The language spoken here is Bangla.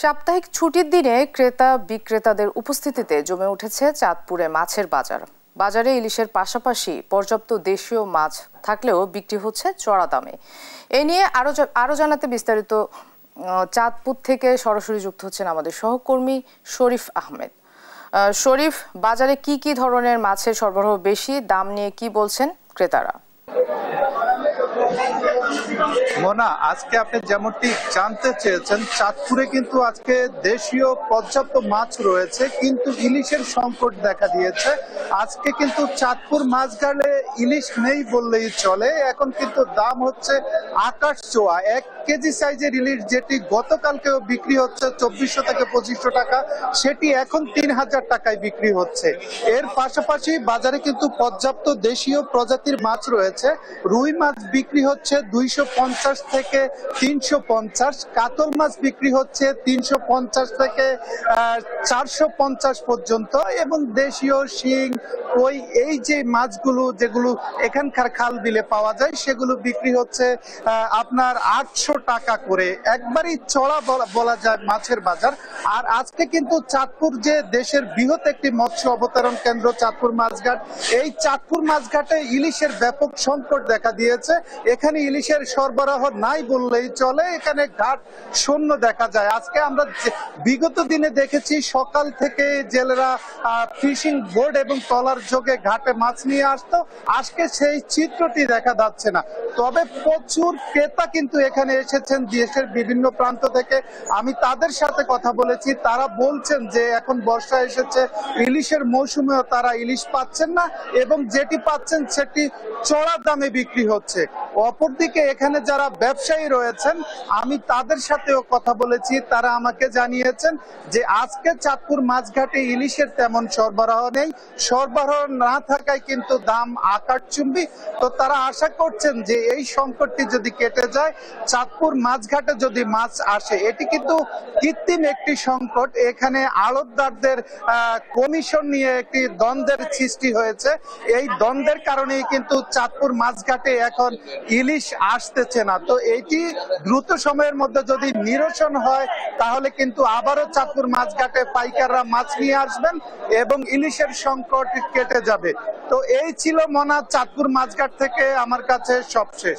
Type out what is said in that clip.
সাপ্তাহিক ছুটির দিনে ক্রেতা বিক্রেতাদের উপস্থিতিতে জমে উঠেছে চাঁদপুরে মাছের বাজার। বাজারে ইলিশের পাশাপাশি পর্যাপ্ত দেশীয় মাছ থাকলেও বিক্রি হচ্ছে চড়া দামে। এ নিয়ে আরো জানাতে বিস্তারিত চাঁদপুর থেকে সরাসরি যুক্ত হচ্ছেন আমাদের সহকর্মী শরীফ আহমেদ। শরীফ, বাজারে কি কি ধরনের মাছের সরবরাহ বেশি, দাম নিয়ে কি বলছেন ক্রেতারা? মোনা, আজকে আপনি যেমনটি জানতে চেয়েছেন, চাঁদপুরে কিন্তু আজকে দেশীয় পর্যাপ্ত মাছ রয়েছে, কিন্তু ইলিশের সংকট দেখা দিয়েছে। আজকে কিন্তু চাঁদপুর মাছঘাটে ইলিশ নেই বললেই চলে। এখন কিন্তু দাম হচ্ছে আকাশ ছোঁয়া। 1 কেজি সাইজের ইলিশ যেটি গতকালকেও বিক্রি হচ্ছে 2400 থেকে 2500 টাকা, সেটি এখন 3000 টাকায় বিক্রি হচ্ছে। এর পাশাপাশি বাজারে কিন্তু পর্যাপ্ত দেশীয় প্রজাতির মাছ রয়েছে। রুই মাছ বিক্রি হচ্ছে 250 থেকে 350, কাতল মাছ বিক্রি হচ্ছে 350 থেকে 450 পর্যন্ত, এবং দেশীয় শিং, কই, এই যে মাছগুলো যেগুলো এখানকার খাল বিলে পাওয়া যায় সেগুলো বিক্রি হচ্ছে আপনার 800 টাকা করে। একবারই চড়া বলা যায় মাছের বাজার। আর আজকে কিন্তু চাঁদপুর যে দেশের বৃহৎ একটি মৎস্য অবতরণ কেন্দ্র চাঁদপুর মাছঘাট, এই চাঁদপুর মাছঘাটে ইলিশের ব্যাপক সংকট দেখা দিয়েছে। এখানে ইলিশের সরবরাহ নাই বললেই চলে, এখানে ঘাট শূন্য দেখা যায়। আজকে আমরা বিগত দিনে দেখেছি সকাল থেকে জেলেরা ফিশিং বোর্ড এবং ট্রলার যোগে ঘাটে মাছ নিয়ে আসতো। আজকে সেই চিত্রটি দেখা যাচ্ছে না। তবে প্রচুর ক্রেতা কিন্তু এখানে এসেছেন দেশের বিভিন্ন প্রান্ত থেকে। আমি তাদের সাথে কথা বলেছি, তারা বলছেন যে এখন বর্ষা এসেছে, ইলিশের মৌসুমেও তারা ইলিশ পাচ্ছেন না, এবং যেটি পাচ্ছেন সেটি চড়া দামে বিক্রি হচ্ছে। অপরদিকে এখানে যারা ব্যবসায়ী রয়েছেন, আমি তাদের সাথেও কথা বলেছি, তারা আমাকে জানিয়েছেন যে আজকে চাঁদপুর মাছঘাটে ইলিশের তেমন সরবরাহ নেই। সরবরাহ না থাকায় কিন্তু দাম আকাশচুম্বী। তো তারা আশা করছেন যে এই সংকটটি যদি কেটে যায়, চাঁদপুর মাছঘাটে যদি মাছ আসে, এটি কিন্তু কৃত্রিম একটি সংকট। এখানে আড়তদারদের কমিশন নিয়ে একটি দ্বন্দ্বের সৃষ্টি হয়েছে। এই দ্বন্দ্বের কারণেই কিন্তু চাঁদপুর মাছঘাটে এখন ইলিশ আসতেছে না। তো এটি দ্রুত সময়ের মধ্যে যদি নিরসন হয়, তাহলে কিন্তু আবারও চাঁদপুর মাছঘাটে পাইকাররা মাছ নিয়ে আসবেন এবং ইলিশের সংকট কেটে যাবে। তো এই ছিল মনা চাঁদপুর মাছঘাট থেকে আমার কাছে সবশেষ।